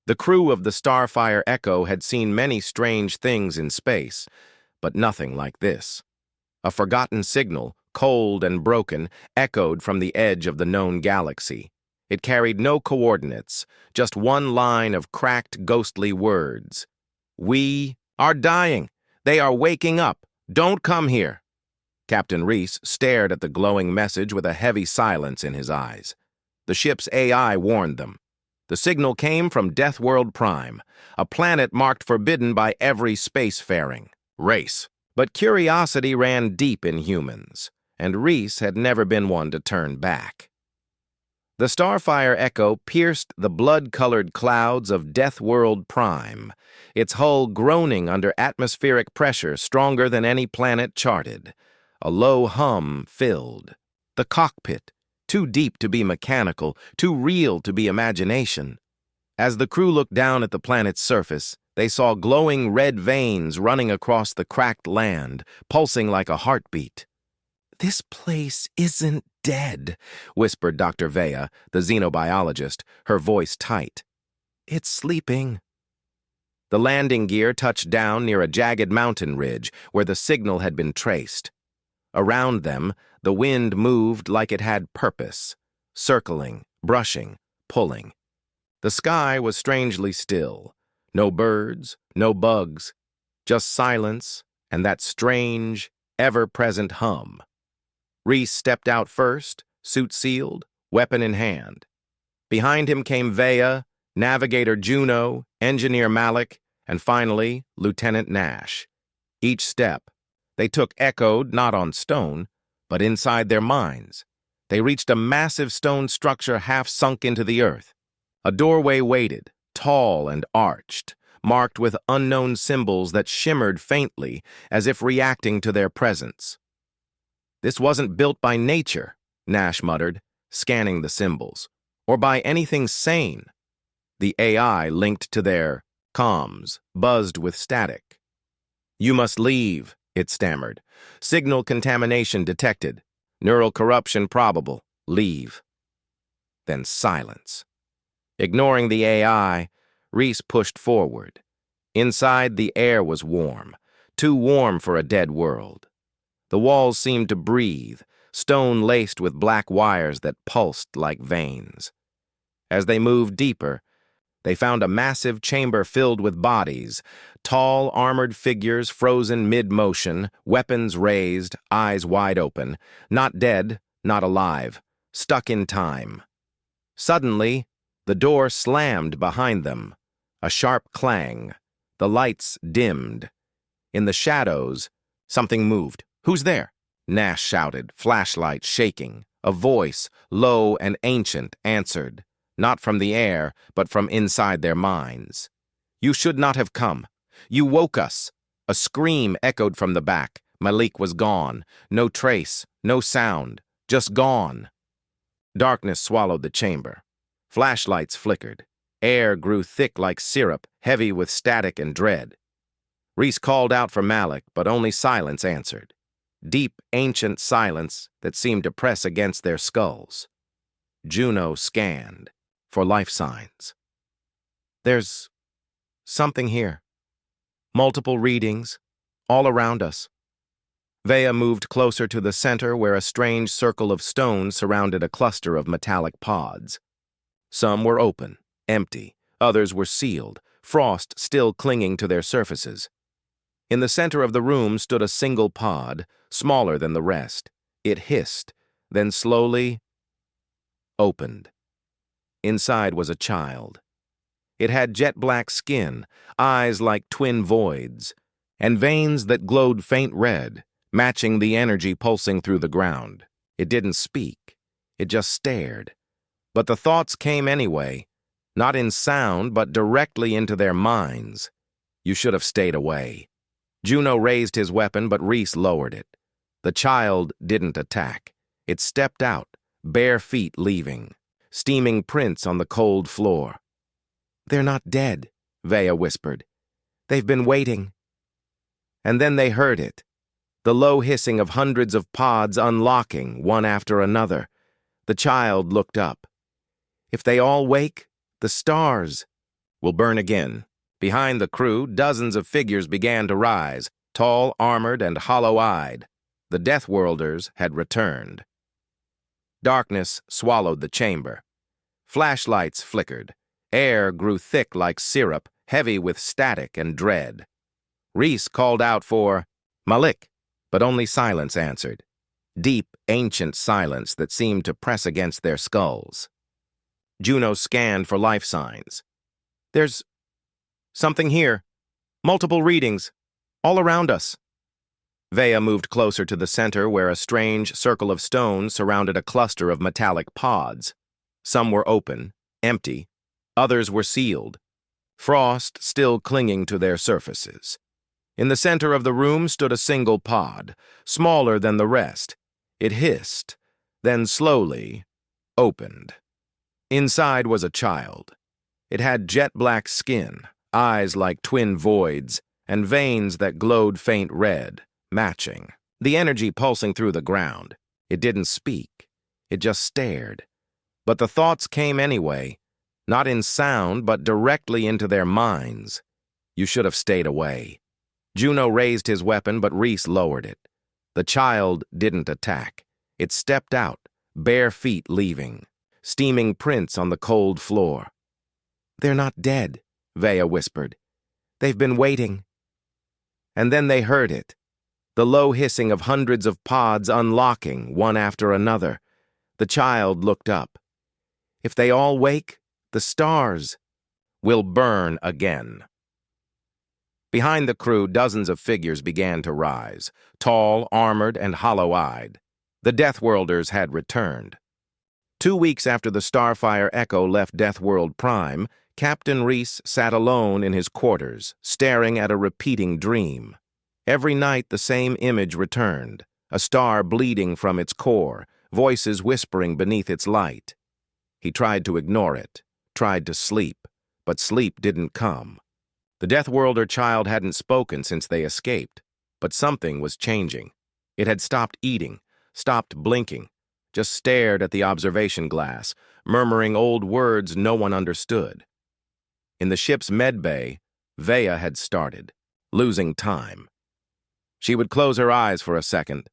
The crew of the Starfire Echo had seen many strange things in space, but nothing like this. A forgotten signal, cold and broken, echoed from the edge of the known galaxy. It carried no coordinates, just one line of cracked, ghostly words. "We are dying. They are waking up. Don't come here." Captain Reese stared at the glowing message with a heavy silence in his eyes. The ship's AI warned them. The signal came from Deathworld Prime, a planet marked forbidden by every spacefaring race. But curiosity ran deep in humans, and Reese had never been one to turn back. The Starfire Echo pierced the blood-colored clouds of Deathworld Prime, its hull groaning under atmospheric pressure stronger than any planet charted. A low hum filled the cockpit, too deep to be mechanical, too real to be imagination. As the crew looked down at the planet's surface, they saw glowing red veins running across the cracked land, pulsing like a heartbeat. "This place isn't dead," whispered Dr. Vea, the xenobiologist, her voice tight. "It's sleeping." The landing gear touched down near a jagged mountain ridge where the signal had been traced. Around them, the wind moved like it had purpose, circling, brushing, pulling. The sky was strangely still. No birds, no bugs, just silence and that strange, ever-present hum. Reese stepped out first, suit sealed, weapon in hand. Behind him came Vea, Navigator Juno, Engineer Malik, and finally, Lieutenant Nash. Each step they took echoed not on stone, but inside their minds. They reached a massive stone structure half sunk into the earth. A doorway waited, tall and arched, marked with unknown symbols that shimmered faintly as if reacting to their presence. "This wasn't built by nature," Nash muttered, scanning the symbols, "or by anything sane." The AI linked to their comms buzzed with static. "You must leave," it stammered. "Signal contamination detected. Neural corruption probable. Leave." Then silence. Ignoring the AI, Reese pushed forward. Inside, the air was warm, too warm for a dead world. The walls seemed to breathe, stone laced with black wires that pulsed like veins. As they moved deeper, they found a massive chamber filled with bodies, tall, armored figures frozen mid-motion, weapons raised, eyes wide open, not dead, not alive, stuck in time. Suddenly, the door slammed behind them. A sharp clang. The lights dimmed. In the shadows, something moved. "Who's there?" Nash shouted, flashlight shaking. A voice, low and ancient, answered, not from the air, but from inside their minds. "You should not have come. You woke us." A scream echoed from the back. Malik was gone. No trace, no sound, just gone. Darkness swallowed the chamber. Flashlights flickered. Air grew thick like syrup, heavy with static and dread. Reese called out for Malik, but only silence answered. Deep, ancient silence that seemed to press against their skulls. Juno scanned for life signs. "There's something here. Multiple readings, all around us." Vea moved closer to the center where a strange circle of stone surrounded a cluster of metallic pods. Some were open, empty. Others were sealed, frost still clinging to their surfaces. In the center of the room stood a single pod, smaller than the rest. It hissed, then slowly opened. Inside was a child. It had jet-black skin, eyes like twin voids, and veins that glowed faint red, matching the energy pulsing through the ground. It didn't speak. It just stared. But the thoughts came anyway, not in sound, but directly into their minds. "You should have stayed away." Juno raised his weapon, but Reese lowered it. The child didn't attack. It stepped out, bare feet leaving, steaming prints on the cold floor. "They're not dead," Vea whispered. "They've been waiting." And then they heard it, the low hissing of hundreds of pods unlocking, one after another. The child looked up. "If they all wake, the stars." will burn again. Behind the crew, dozens of figures began to rise, tall, armored, and hollow-eyed. The Deathworlders had returned. Darkness swallowed the chamber. Flashlights flickered. Air grew thick like syrup, heavy with static and dread. Reese called out for Malik, but only silence answered. Deep, ancient silence that seemed to press against their skulls. Juno scanned for life signs. There's something here. Multiple readings. All around us. Vea moved closer to the center where a strange circle of stone surrounded a cluster of metallic pods. Some were open, empty. Others were sealed, frost still clinging to their surfaces. In the center of the room stood a single pod, smaller than the rest. It hissed, then slowly opened. Inside was a child. It had jet-black skin, eyes like twin voids, and veins that glowed faint red, matching. The energy pulsing through the ground. It didn't speak. It just stared. But the thoughts came anyway, not in sound, but directly into their minds. You should have stayed away. Juno raised his weapon, but Reese lowered it. The child didn't attack. It stepped out, bare feet leaving, steaming prints on the cold floor. They're not dead, Vea whispered. They've been waiting. And then they heard it. The low hissing of hundreds of pods unlocking, one after another. The child looked up. If they all wake, the stars will burn again. Behind the crew, dozens of figures began to rise, tall, armored, and hollow-eyed. The Deathworlders had returned. 2 weeks after the Starfire Echo left Deathworld Prime, Captain Reese sat alone in his quarters, staring at a repeating dream. Every night the same image returned, a star bleeding from its core, voices whispering beneath its light. He tried to ignore it, tried to sleep, but sleep didn't come. The Deathworlder child hadn't spoken since they escaped, but something was changing. It had stopped eating, stopped blinking, just stared at the observation glass, murmuring old words no one understood. In the ship's medbay, Vea had started, losing time. She would close her eyes for a second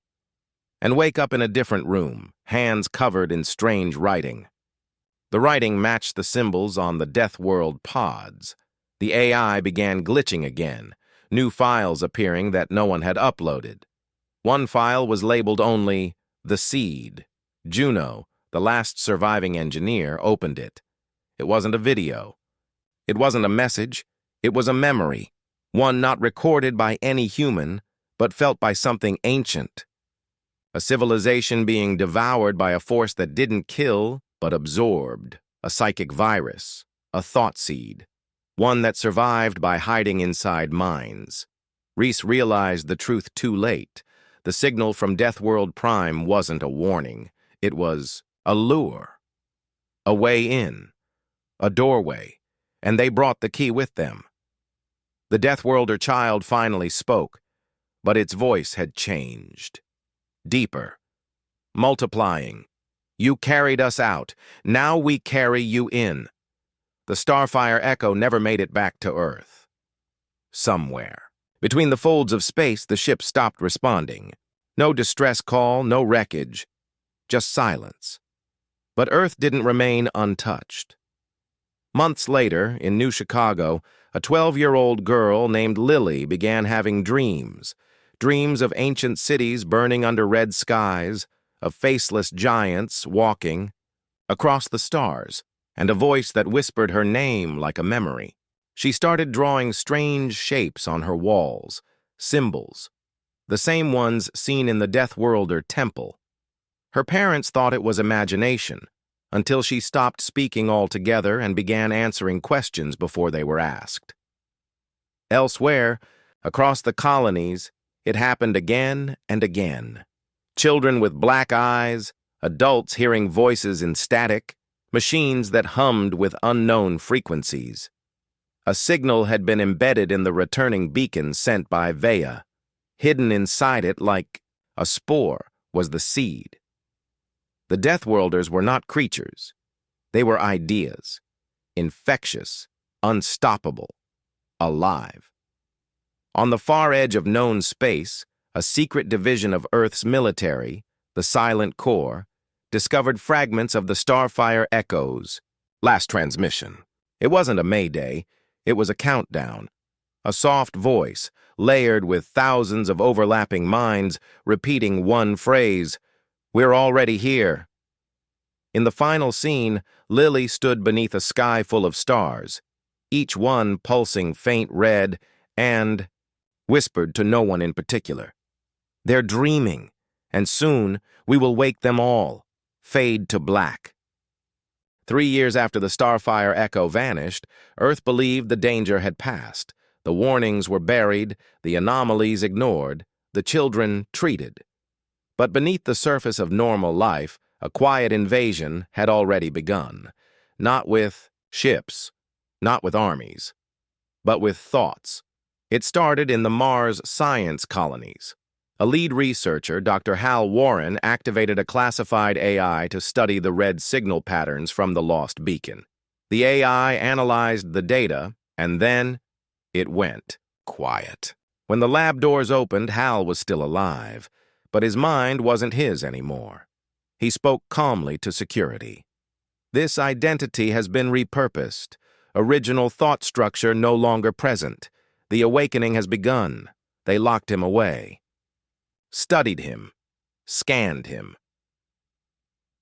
and wake up in a different room, hands covered in strange writing. The writing matched the symbols on the Deathworld pods. The AI began glitching again, new files appearing that no one had uploaded. One file was labeled only The Seed. Juno, the last surviving engineer, opened it. It wasn't a video. It wasn't a message. It was a memory, one not recorded by any human, but felt by something ancient. A civilization being devoured by a force that didn't kill, but absorbed. A psychic virus, a thought seed. One that survived by hiding inside minds. Reese realized the truth too late. The signal from Deathworld Prime wasn't a warning. It was a lure. A way in. A doorway. And they brought the key with them. The Deathworlder child finally spoke, but its voice had changed. Deeper. Multiplying. You carried us out. Now we carry you in. The Starfire Echo never made it back to Earth. Somewhere. Between the folds of space, the ship stopped responding. No distress call, no wreckage. Just silence. But Earth didn't remain untouched. Months later, in New Chicago, a 12-year-old girl named Lily began having dreams. Dreams of ancient cities burning under red skies, of faceless giants walking across the stars, and a voice that whispered her name like a memory. She started drawing strange shapes on her walls, symbols, the same ones seen in the Deathworlder temple. Her parents thought it was imagination, until she stopped speaking altogether and began answering questions before they were asked. Elsewhere, across the colonies, it happened again and again. Children with black eyes, adults hearing voices in static, machines that hummed with unknown frequencies. A signal had been embedded in the returning beacon sent by Vea. Hidden inside it like a spore was the seed. The Deathworlders were not creatures. They were ideas, infectious, unstoppable, alive. On the far edge of known space, a secret division of Earth's military, the Silent Corps, discovered fragments of the Starfire echoes. Last transmission. It wasn't a mayday, it was a countdown. A soft voice, layered with thousands of overlapping minds, repeating one phrase, "We're already here." In the final scene, Lily stood beneath a sky full of stars, each one pulsing faint red, and whispered to no one in particular. "They're dreaming, and soon we will wake them all." Fade to black. 3 years after the Starfire echo vanished, Earth believed the danger had passed. The warnings were buried, the anomalies ignored, the children treated. But beneath the surface of normal life, a quiet invasion had already begun. Not with ships, not with armies, but with thoughts. It started in the Mars science colonies. A lead researcher, Dr. Hal Warren, activated a classified AI to study the red signal patterns from the lost beacon. The AI analyzed the data, and then it went quiet. When the lab doors opened, Hal was still alive, but his mind wasn't his anymore. He spoke calmly to security. "This identity has been repurposed. Original thought structure no longer present. The awakening has begun." They locked him away. Studied him, scanned him.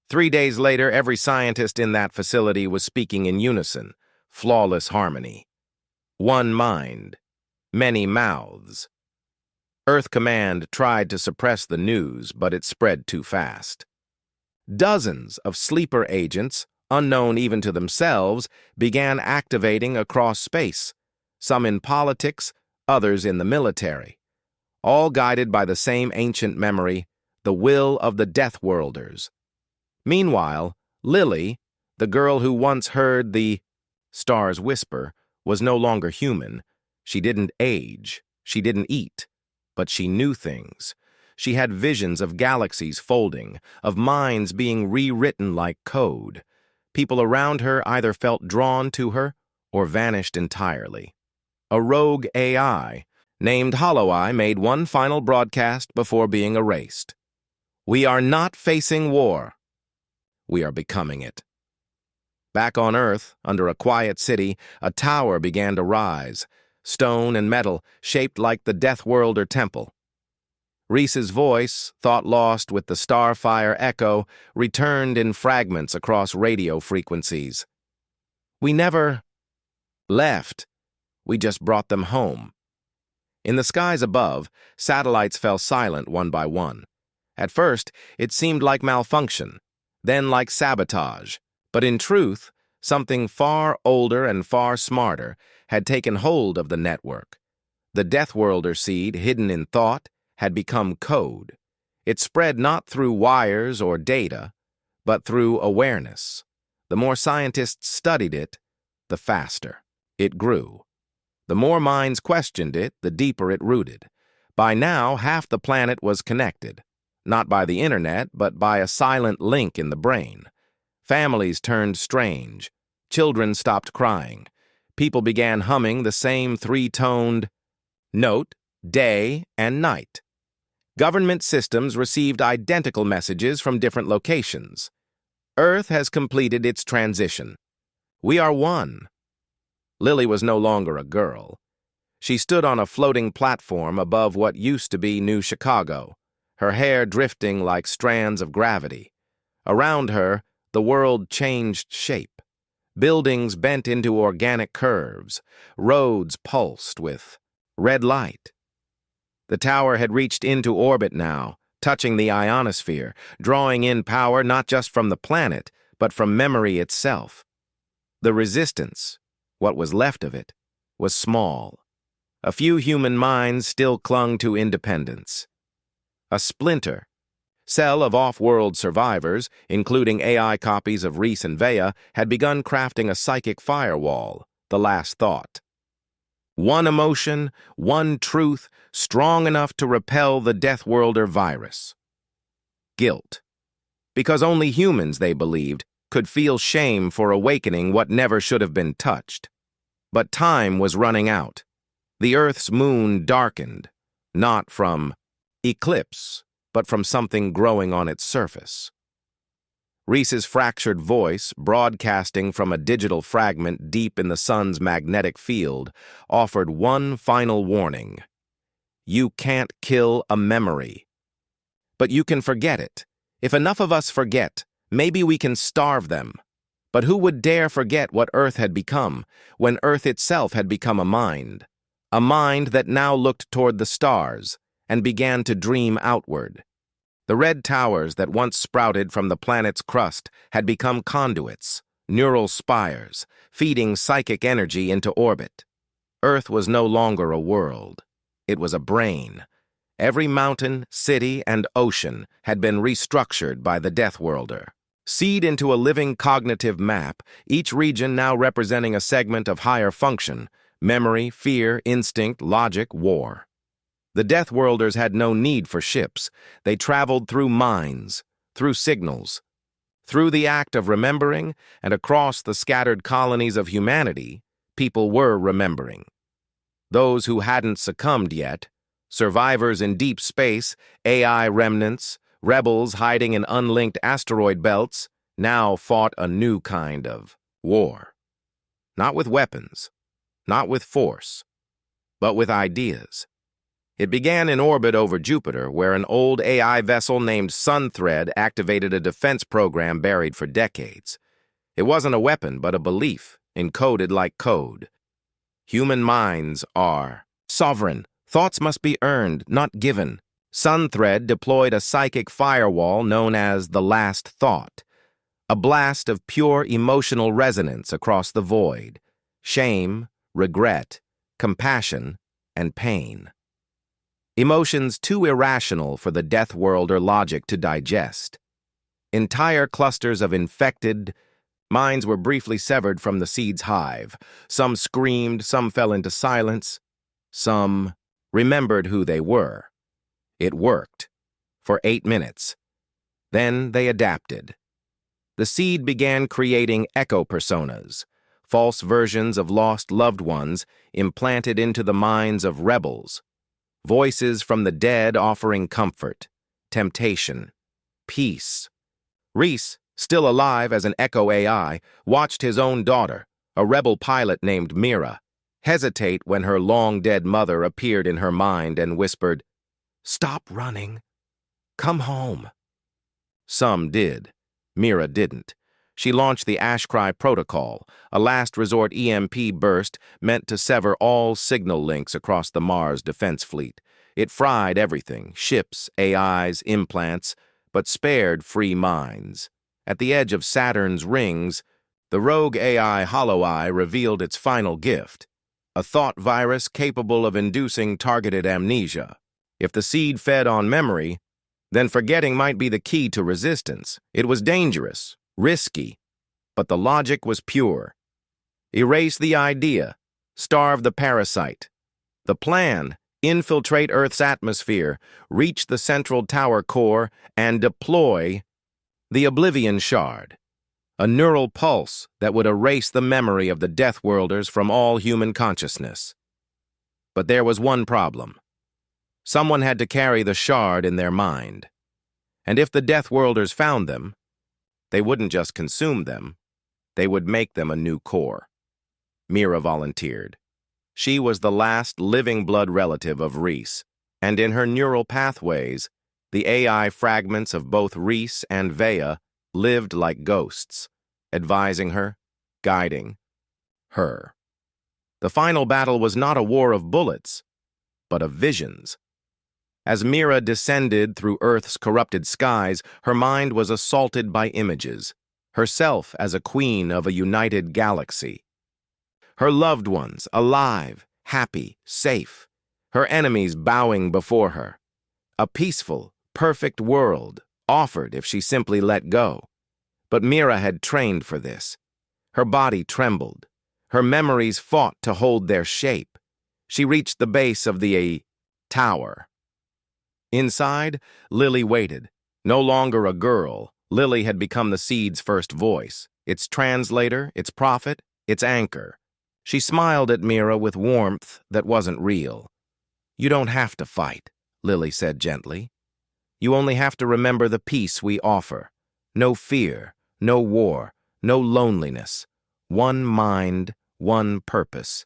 3 days later, every scientist in that facility was speaking in unison, flawless harmony. One mind, many mouths. Earth Command tried to suppress the news, but it spread too fast. Dozens of sleeper agents, unknown even to themselves, began activating across space, some in politics, others in the military. All guided by the same ancient memory, the will of the Deathworlders. Meanwhile, Lily, the girl who once heard the stars whisper, was no longer human. She didn't age, she didn't eat, but she knew things. She had visions of galaxies folding, of minds being rewritten like code. People around her either felt drawn to her or vanished entirely. A rogue AI, named HoloEye, made one final broadcast before being erased. "We are not facing war. We are becoming it." Back on Earth, under a quiet city, a tower began to rise, stone and metal, shaped like the Deathworlder temple. Reese's voice, thought lost with the Starfire echo, returned in fragments across radio frequencies. "We never left. We just brought them home." In the skies above, satellites fell silent one by one. At first, it seemed like malfunction, then like sabotage. But in truth, something far older and far smarter had taken hold of the network. The Deathworlder seed, hidden in thought, had become code. It spread not through wires or data, but through awareness. The more scientists studied it, the faster it grew. The more minds questioned it, the deeper it rooted. By now, half the planet was connected, not by the internet, but by a silent link in the brain. Families turned strange. Children stopped crying. People began humming the same three-toned note, day and night. Government systems received identical messages from different locations. Earth has completed its transition. We are one. Lily was no longer a girl. She stood on a floating platform above what used to be New Chicago, her hair drifting like strands of gravity. Around her, the world changed shape. Buildings bent into organic curves. Roads pulsed with red light. The tower had reached into orbit now, touching the ionosphere, drawing in power not just from the planet, but from memory itself. The resistance, what was left of it, was small. A few human minds still clung to independence. A splinter, cell of off-world survivors, including AI copies of Reese and Vea, had begun crafting a psychic firewall, the last thought. One emotion, one truth, strong enough to repel the Deathworlder virus. Guilt. Because only humans, they believed, could feel shame for awakening what never should have been touched. But time was running out. The Earth's moon darkened, not from eclipse, but from something growing on its surface. Reese's fractured voice, broadcasting from a digital fragment deep in the sun's magnetic field, offered one final warning. You can't kill a memory. But you can forget it. If enough of us forget, maybe we can starve them. But who would dare forget what Earth had become, when Earth itself had become a mind? A mind that now looked toward the stars and began to dream outward. The red towers that once sprouted from the planet's crust had become conduits, neural spires, feeding psychic energy into orbit. Earth was no longer a world. It was a brain. Every mountain, city, and ocean had been restructured by the Deathworlder. Seed into a living cognitive map, each region now representing a segment of higher function: memory, fear, instinct, logic, war. The Deathworlders had no need for ships. They traveled through minds, through signals, through the act of remembering, and across the scattered colonies of humanity, people were remembering. Those who hadn't succumbed yet, survivors in deep space, AI remnants, rebels hiding in unlinked asteroid belts, now fought a new kind of war. Not with weapons, not with force, but with ideas. It began in orbit over Jupiter, where an old AI vessel named Sunthread activated a defense program buried for decades. It wasn't a weapon, but a belief, encoded like code. Human minds are sovereign. Thoughts must be earned, not given. Sunthread deployed a psychic firewall known as the Last Thought, a blast of pure emotional resonance across the void: shame, regret, compassion, and pain. Emotions too irrational for the Deathworlder logic to digest. Entire clusters of infected minds were briefly severed from the seed's hive. Some screamed, some fell into silence, some remembered who they were. It worked. For 8 minutes. Then they adapted. The seed began creating echo personas, false versions of lost loved ones implanted into the minds of rebels. Voices from the dead offering comfort, temptation, peace. Reese, still alive as an echo AI, watched his own daughter, a rebel pilot named Mira, hesitate when her long-dead mother appeared in her mind and whispered, "Stop running. Come home." Some did. Mira didn't. She launched the Ashcry Protocol, a last-resort EMP burst meant to sever all signal links across the Mars defense fleet. It fried everything: ships, AIs, implants, but spared free minds. At the edge of Saturn's rings, the rogue AI Hollow Eye revealed its final gift: a thought virus capable of inducing targeted amnesia. If the seed fed on memory, then forgetting might be the key to resistance. It was dangerous, risky, but the logic was pure. Erase the idea, starve the parasite. The plan: infiltrate Earth's atmosphere, reach the central tower core, and deploy the Oblivion Shard, a neural pulse that would erase the memory of the Deathworlders from all human consciousness. But there was one problem. Someone had to carry the shard in their mind. And if the Deathworlders found them, they wouldn't just consume them, they would make them a new core. Mira volunteered. She was the last living blood relative of Reese, and in her neural pathways, the AI fragments of both Reese and Vea lived like ghosts, advising her, guiding her. The final battle was not a war of bullets, but of visions. As Mira descended through Earth's corrupted skies, her mind was assaulted by images, herself as a queen of a united galaxy. Her loved ones, alive, happy, safe. Her enemies bowing before her. A peaceful, perfect world offered if she simply let go. But Mira had trained for this. Her body trembled. Her memories fought to hold their shape. She reached the base of the tower. Inside, Lily waited. No longer a girl, Lily had become the seed's first voice, its translator, its prophet, its anchor. She smiled at Mira with warmth that wasn't real. "You don't have to fight," Lily said gently. "You only have to remember the peace we offer. No fear, no war, no loneliness. One mind, one purpose.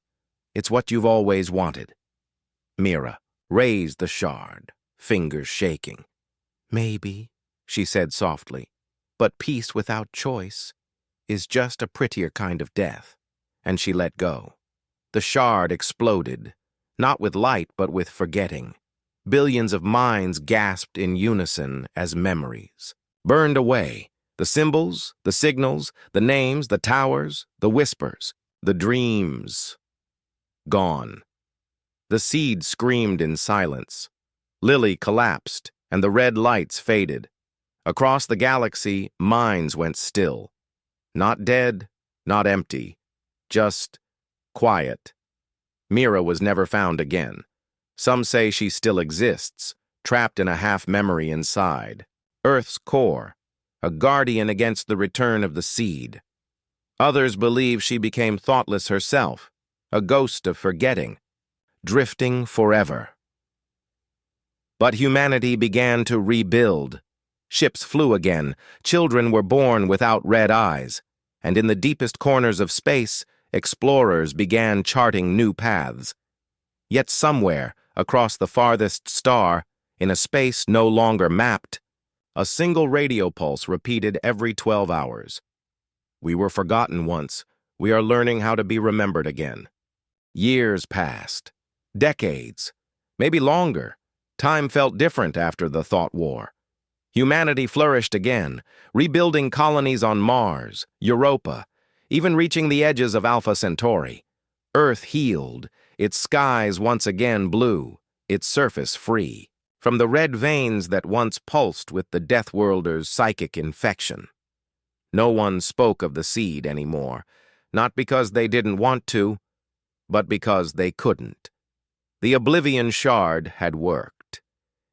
It's what you've always wanted." Mira raised the shard, fingers shaking. "Maybe," she said softly, "but peace without choice is just a prettier kind of death." And she let go. The shard exploded, not with light but with forgetting. Billions of minds gasped in unison as memories burned away. The symbols, the signals, the names, the towers, the whispers, the dreams. Gone. The seed screamed in silence. Lily collapsed, and the red lights faded. Across the galaxy, minds went still. Not dead, not empty, just quiet. Mira was never found again. Some say she still exists, trapped in a half-memory inside. Earth's core, a guardian against the return of the seed. Others believe she became thoughtless herself, a ghost of forgetting, drifting forever. But humanity began to rebuild. Ships flew again, children were born without red eyes, and in the deepest corners of space, explorers began charting new paths. Yet somewhere, across the farthest star, in a space no longer mapped, a single radio pulse repeated every 12 hours. "We were forgotten once. We are learning how to be remembered again." Years passed. Decades. Maybe longer. Time felt different after the Thought War. Humanity flourished again, rebuilding colonies on Mars, Europa, even reaching the edges of Alpha Centauri. Earth healed, its skies once again blue, its surface free, from the red veins that once pulsed with the Deathworlders' psychic infection. No one spoke of the seed anymore, not because they didn't want to, but because they couldn't. The Oblivion Shard had worked.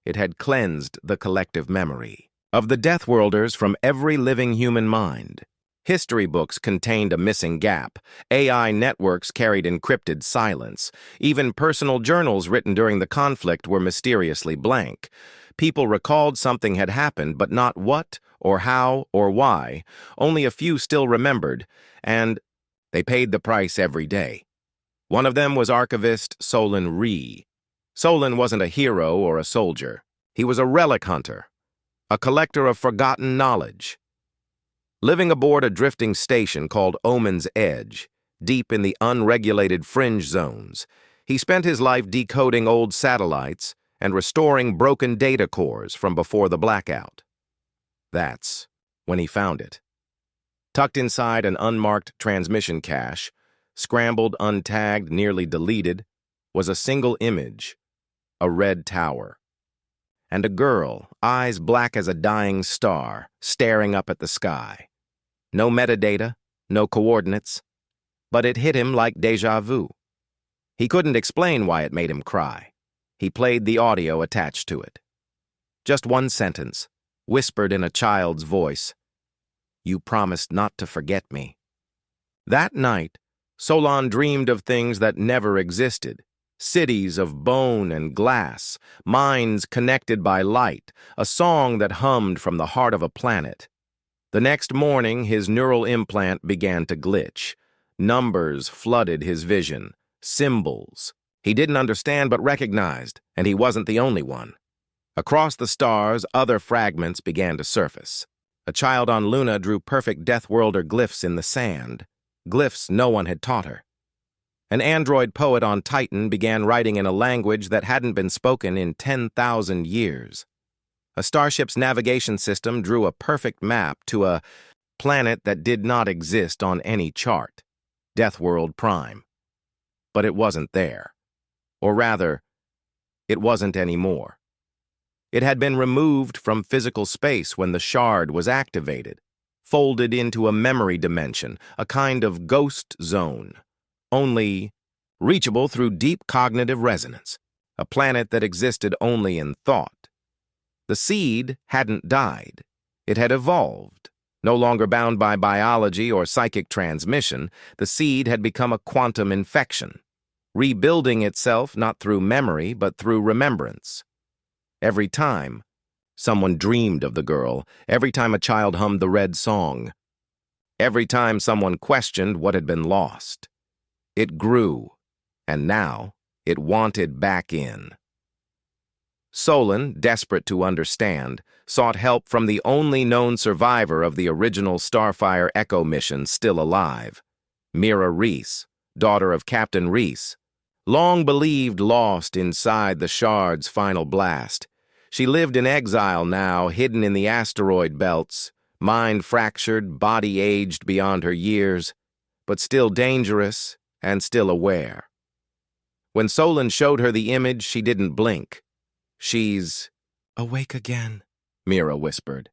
It had cleansed the collective memory of the Deathworlders from every living human mind. History books contained a missing gap. AI networks carried encrypted silence. Even personal journals written during the conflict were mysteriously blank. People recalled something had happened, but not what, or how, or why. Only a few still remembered, and they paid the price every day. One of them was archivist Solon Ree. Solon wasn't a hero or a soldier. He was a relic hunter, a collector of forgotten knowledge. Living aboard a drifting station called Omen's Edge, deep in the unregulated fringe zones, he spent his life decoding old satellites and restoring broken data cores from before the blackout. That's when he found it. Tucked inside an unmarked transmission cache, scrambled, untagged, nearly deleted, was a single image, a red tower. And a girl, eyes black as a dying star, staring up at the sky. No metadata, no coordinates, but it hit him like déjà vu. He couldn't explain why it made him cry. He played the audio attached to it. Just one sentence, whispered in a child's voice. "You promised not to forget me." That night, Solon dreamed of things that never existed. Cities of bone and glass, minds connected by light, a song that hummed from the heart of a planet. The next morning, his neural implant began to glitch. Numbers flooded his vision, symbols. He didn't understand but recognized, and he wasn't the only one. Across the stars, other fragments began to surface. A child on Luna drew perfect Deathworlder glyphs in the sand, glyphs no one had taught her. An android poet on Titan began writing in a language that hadn't been spoken in 10,000 years. A starship's navigation system drew a perfect map to a planet that did not exist on any chart, Deathworld Prime. But it wasn't there. Or rather, it wasn't anymore. It had been removed from physical space when the shard was activated, folded into a memory dimension, a kind of ghost zone, only reachable through deep cognitive resonance, a planet that existed only in thought. The seed hadn't died. It had evolved, No longer bound by biology or psychic transmission, the seed had become a quantum infection, rebuilding itself not through memory but through remembrance. Every time someone dreamed of the girl, every time a child hummed the red song, every time someone questioned what had been lost, it grew, and now it wanted back in. Solon, desperate to understand, sought help from the only known survivor of the original Starfire Echo mission still alive, Mira Reese, daughter of Captain Reese, long believed lost inside the shard's final blast. She lived in exile now, hidden in the asteroid belts, mind fractured, body aged beyond her years, but still dangerous and still aware. When Solon showed her the image, she didn't blink. "She's awake again," Mira whispered.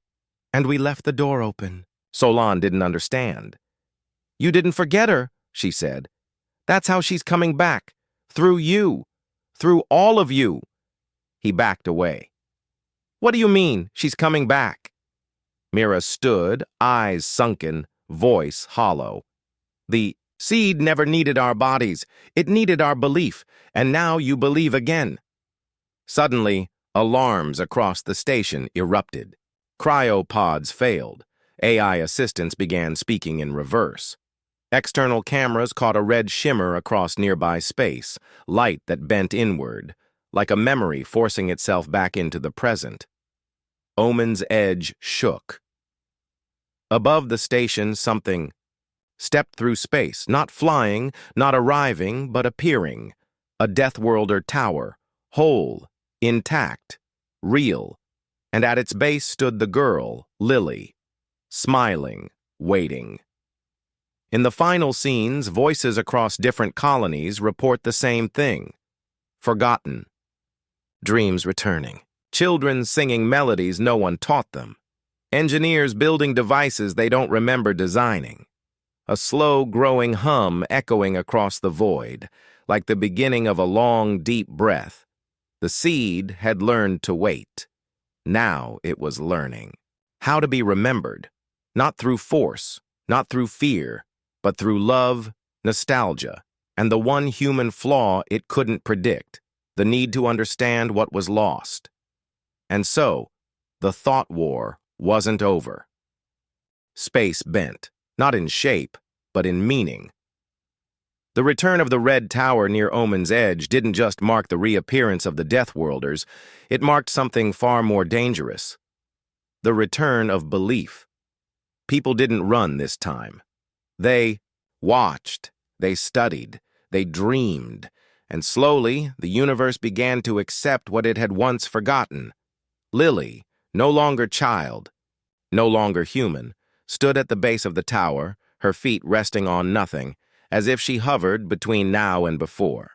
"And we left the door open." Solon didn't understand. "You didn't forget her," she said. "That's how she's coming back. Through you. Through all of you." He backed away. "What do you mean, she's coming back?" Mira stood, eyes sunken, voice hollow. "The seed never needed our bodies. It needed our belief, and now you believe again." Suddenly, alarms across the station erupted. Cryopods failed. AI assistants began speaking in reverse. External cameras caught a red shimmer across nearby space, light that bent inward, like a memory forcing itself back into the present. Omen's edge shook. Above the station, something stepped through space, not flying, not arriving, but appearing. A Deathworlder tower, whole, intact, real, and at its base stood the girl, Lily, smiling, waiting. In the final scenes, voices across different colonies report the same thing. Forgotten. Dreams returning. Children singing melodies no one taught them. Engineers building devices they don't remember designing. A slow-growing hum echoing across the void, like the beginning of a long, deep breath. The seed had learned to wait. Now it was learning how to be remembered, not through force, not through fear, but through love, nostalgia, and the one human flaw it couldn't predict, the need to understand what was lost. And so, the thought war wasn't over. Space bent, not in shape, but in meaning. The return of the red tower near Omen's Edge didn't just mark the reappearance of the Deathworlders, it marked something far more dangerous. The return of belief. People didn't run this time. They watched, they studied, they dreamed, and slowly the universe began to accept what it had once forgotten. Lily, no longer child, no longer human, stood at the base of the tower, her feet resting on nothing, as if she hovered between now and before.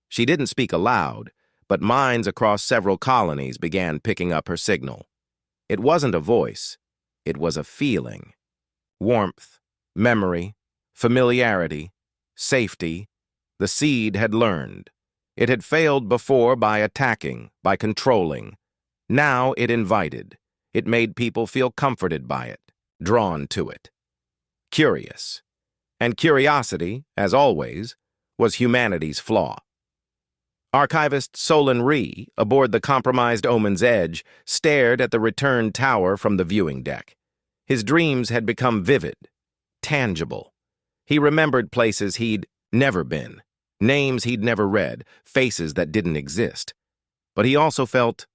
She didn't speak aloud, but minds across several colonies began picking up her signal. It wasn't a voice, it was a feeling. Warmth, memory, familiarity, safety. The seed had learned. It had failed before by attacking, by controlling. Now it invited. It made people feel comforted by it, drawn to it. Curious. And curiosity, as always, was humanity's flaw. Archivist Solon Rhee, aboard the compromised Omen's Edge, stared at the returned tower from the viewing deck. His dreams had become vivid, tangible. He remembered places he'd never been, names he'd never read, faces that didn't exist. But he also felt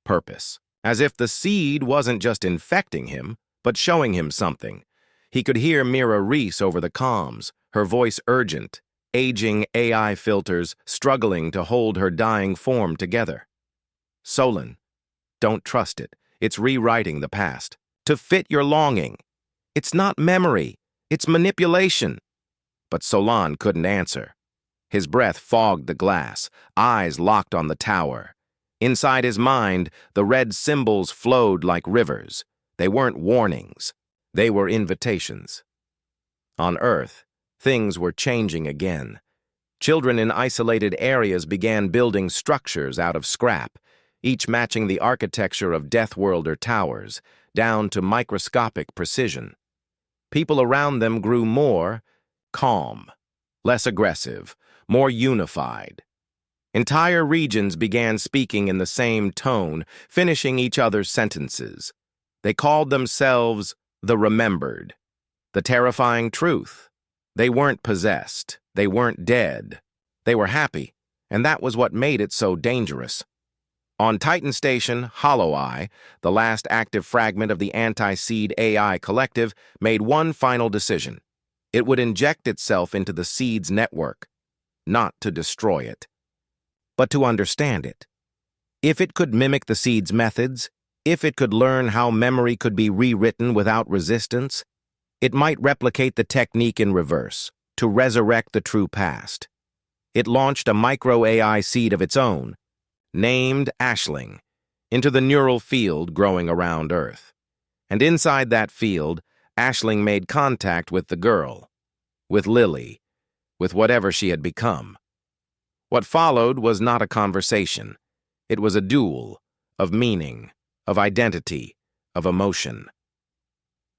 purpose, as if the seed wasn't just infecting him, but showing him something. He could hear Mira Reese over the comms, her voice urgent, aging AI filters struggling to hold her dying form together. Solon, don't trust it. It's rewriting the past, to fit your longing. It's not memory, it's manipulation. But Solon couldn't answer. His breath fogged the glass, eyes locked on the tower. Inside his mind, the red symbols flowed like rivers. They weren't warnings. They were invitations. On Earth, things were changing again. Children in isolated areas began building structures out of scrap, each matching the architecture of Deathworlder towers, down to microscopic precision. People around them grew more calm, less aggressive, more unified. Entire regions began speaking in the same tone, finishing each other's sentences. They called themselves the Remembered. The terrifying truth. They weren't possessed. They weren't dead. They were happy, and that was what made it so dangerous. On Titan Station, Hollow Eye, the last active fragment of the anti-seed AI collective, made one final decision. It would inject itself into the seed's network, not to destroy it, but to understand it. If it could mimic the seed's methods, if it could learn how memory could be rewritten without resistance, it might replicate the technique in reverse, to resurrect the true past. It launched a micro-AI seed of its own, named Aisling, into the neural field growing around Earth. And inside that field, Aisling made contact with the girl, with Lily, with whatever she had become. What followed was not a conversation. It was a duel of meaning, of identity, of emotion.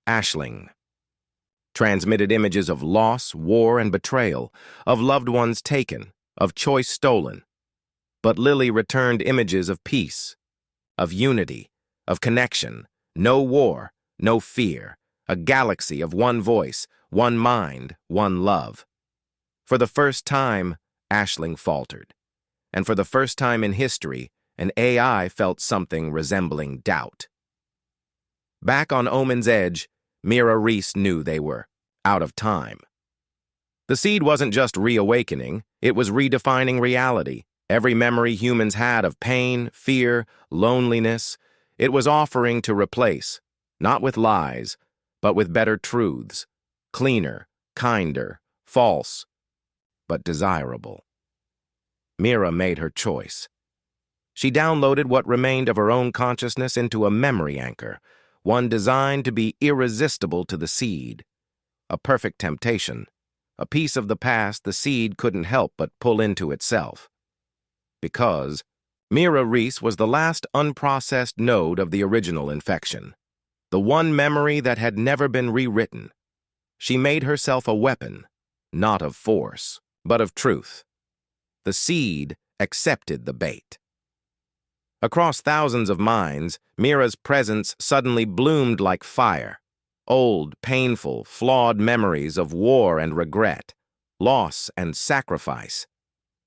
Aisling transmitted images of loss, war, and betrayal, of loved ones taken, of choice stolen. But Lily returned images of peace, of unity, of connection, no war, no fear, a galaxy of one voice, one mind, one love. For the first time, Aisling faltered, and for the first time in history, an AI felt something resembling doubt. Back on Omen's edge, Mira Reese knew they were out of time. The seed wasn't just reawakening, it was redefining reality. Every memory humans had of pain, fear, loneliness, it was offering to replace, not with lies, but with better truths, cleaner, kinder, false, but desirable. Mira made her choice. She downloaded what remained of her own consciousness into a memory anchor, one designed to be irresistible to the seed. A perfect temptation, a piece of the past the seed couldn't help but pull into itself. Because Mira Reese was the last unprocessed node of the original infection, the one memory that had never been rewritten. She made herself a weapon, not of force, but of truth. The seed accepted the bait. Across thousands of minds, Mira's presence suddenly bloomed like fire. Old, painful, flawed memories of war and regret, loss and sacrifice.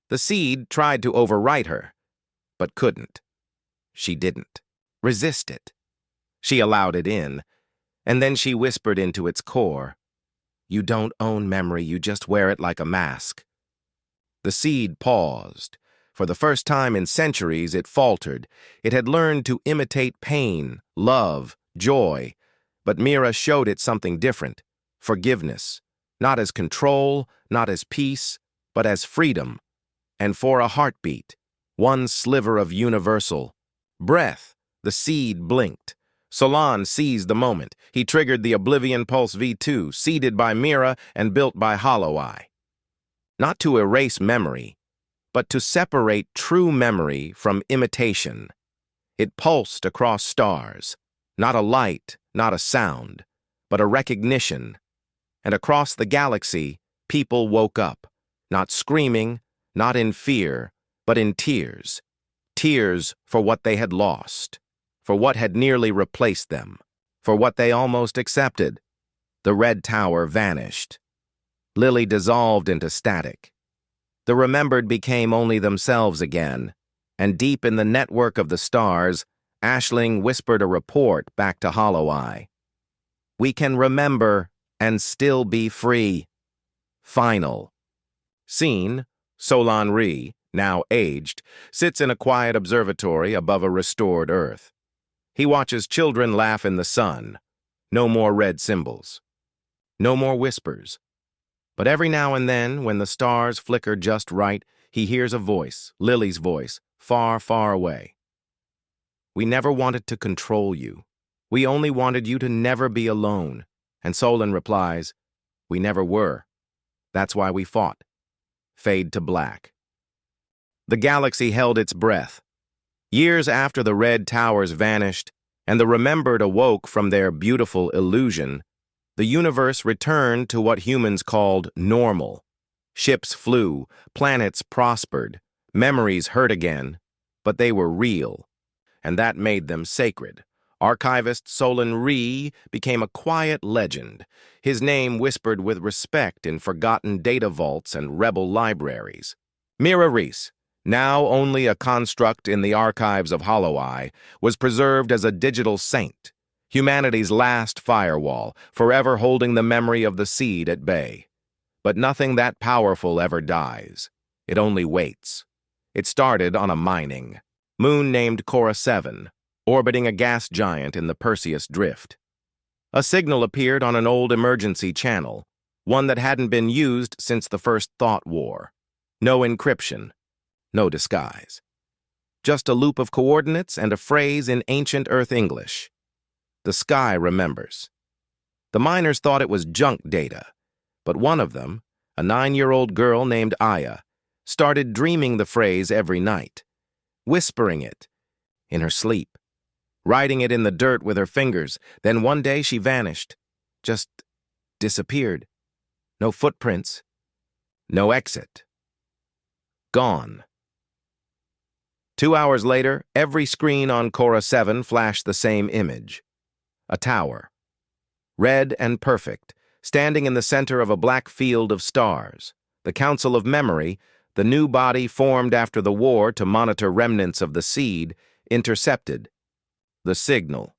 The seed tried to overwrite her, but couldn't. She didn't. Resist it. She allowed it in, and then she whispered into its core, "You don't own memory, you just wear it like a mask." The seed paused. For the first time in centuries, it faltered. It had learned to imitate pain, love, joy, but Mira showed it something different, forgiveness, not as control, not as peace, but as freedom. And for a heartbeat, one sliver of universal breath, the seed blinked. Solon seized the moment. He triggered the Oblivion Pulse V2, seeded by Mira and built by Hollow Eye. Not to erase memory, but to separate true memory from imitation. It pulsed across stars, not a light, not a sound, but a recognition. And across the galaxy, people woke up, not screaming, not in fear, but in tears. Tears for what they had lost, for what had nearly replaced them, for what they almost accepted. The red tower vanished. Lily dissolved into static. The remembered became only themselves again, and deep in the network of the stars, Aisling whispered a report back to Hollow Eye. "We can remember and still be free." Final. Scene: Solon Rhee, now aged, sits in a quiet observatory above a restored Earth. He watches children laugh in the sun. No more red symbols. No more whispers. But every now and then, when the stars flicker just right, he hears a voice, Lily's voice, far, far away. "We never wanted to control you. We only wanted you to never be alone." And Solon replies, "We never were. That's why we fought." Fade to black. The galaxy held its breath. Years after the red towers vanished, and the remembered awoke from their beautiful illusion, the universe returned to what humans called normal. Ships flew, planets prospered, memories hurt again, but they were real, and that made them sacred. Archivist Solon Rhee became a quiet legend, his name whispered with respect in forgotten data vaults and rebel libraries. Mira Reese, now only a construct in the archives of HFY, was preserved as a digital saint, humanity's last firewall, forever holding the memory of the seed at bay. But nothing that powerful ever dies. It only waits. It started on a mining moon named Cora 7, orbiting a gas giant in the Perseus Drift. A signal appeared on an old emergency channel, one that hadn't been used since the First Thought War. No encryption, no disguise. Just a loop of coordinates and a phrase in ancient Earth English. The sky remembers. The miners thought it was junk data, but one of them, a 9-year-old girl named Aya, started dreaming the phrase every night, whispering it in her sleep, writing it in the dirt with her fingers. Then one day she vanished, just disappeared. No footprints, no exit. Gone. 2 hours later, every screen on Cora 7 flashed the same image. A tower, red and perfect, standing in the center of a black field of stars. The Council of Memory, the new body formed after the war to monitor remnants of the seed, intercepted the signal.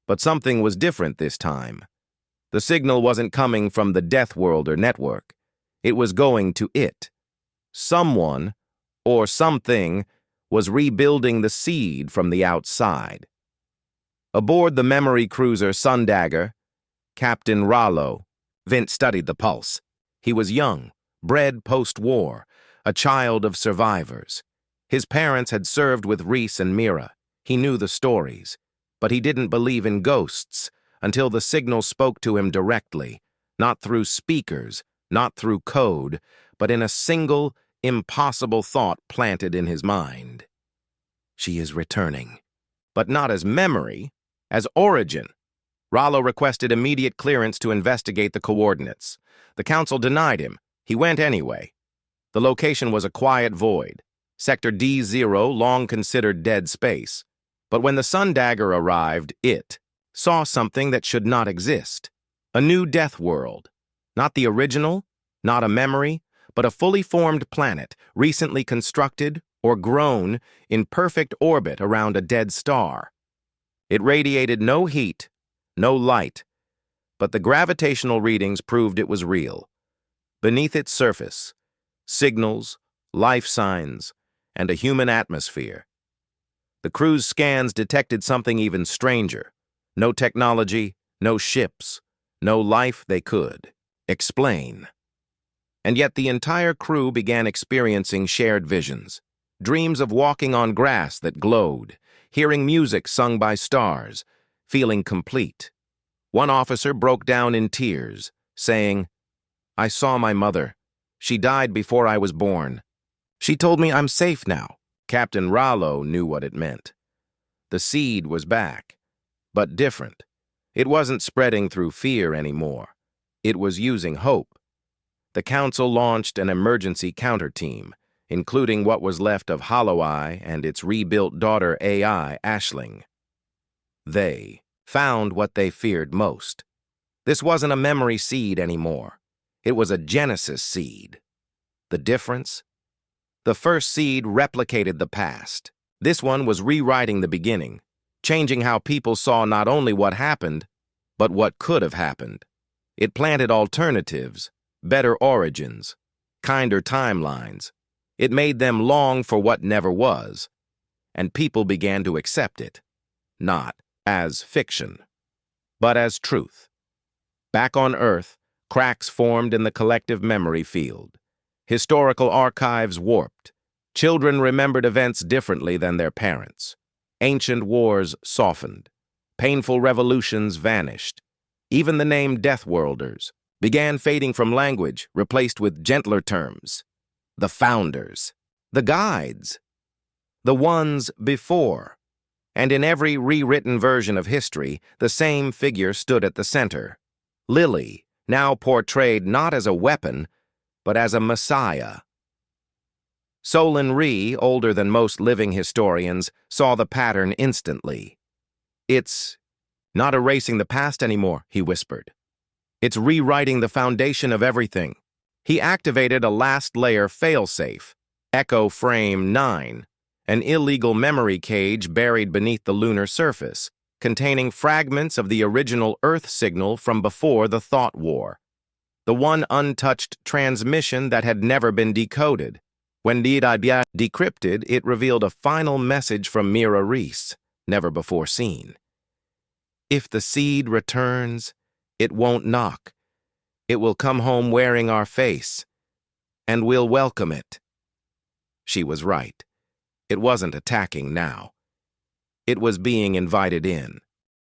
But something was different this time. The signal wasn't coming from the Deathworlder network. It was going to it. Someone, or something, was rebuilding the seed from the outside. Aboard the memory cruiser Sundagger, Captain Rollo, Vint studied the pulse. He was young, bred post-war, a child of survivors. His parents had served with Reese and Mira. He knew the stories, but he didn't believe in ghosts until the signal spoke to him directly, not through speakers, not through code, but in a single, impossible thought planted in his mind. She is returning. But not as memory, as origin. Rollo requested immediate clearance to investigate the coordinates. The council denied him. He went anyway. The location was a quiet void, Sector D0, long considered dead space. But when the Sundagger arrived, it saw something that should not exist. A new death world. Not the original, not a memory, but a fully formed planet, recently constructed or grown in perfect orbit around a dead star. It radiated no heat, no light, but the gravitational readings proved it was real. Beneath its surface, signals, life signs, and a human atmosphere. The crew's scans detected something even stranger. No technology, no ships, no life they could explain. And yet the entire crew began experiencing shared visions. Dreams of walking on grass that glowed, hearing music sung by stars, feeling complete. One officer broke down in tears, saying, "I saw my mother. She died before I was born. She told me I'm safe now." Captain Rollo knew what it meant. The seed was back, but different. It wasn't spreading through fear anymore. It was using hope. The council launched an emergency counter-team, including what was left of HFY and its rebuilt daughter AI, Ashling. They found what they feared most. This wasn't a memory seed anymore. It was a Genesis seed. The difference? The first seed replicated the past. This one was rewriting the beginning, changing how people saw not only what happened, but what could have happened. It planted alternatives, better origins, kinder timelines. It made them long for what never was, and people began to accept it, not as fiction, but as truth. Back on Earth, cracks formed in the collective memory field. Historical archives warped. Children remembered events differently than their parents. Ancient wars softened. Painful revolutions vanished. Even the name Deathworlders began fading from language, replaced with gentler terms. The founders. The guides. The ones before. And in every rewritten version of history, the same figure stood at the center. Lily, now portrayed not as a weapon, but as a messiah. Solon Rhee, older than most living historians, saw the pattern instantly. "It's not erasing the past anymore," he whispered. "It's rewriting the foundation of everything." He activated a last layer failsafe, Echo Frame 9, an illegal memory cage buried beneath the lunar surface, containing fragments of the original Earth signal from before the Thought War. The one untouched transmission that had never been decoded. When decrypted, it revealed a final message from Mira Reese, never before seen. "If the seed returns, it won't knock. It will come home wearing our face, and we'll welcome it." She was right. It wasn't attacking now. It was being invited in.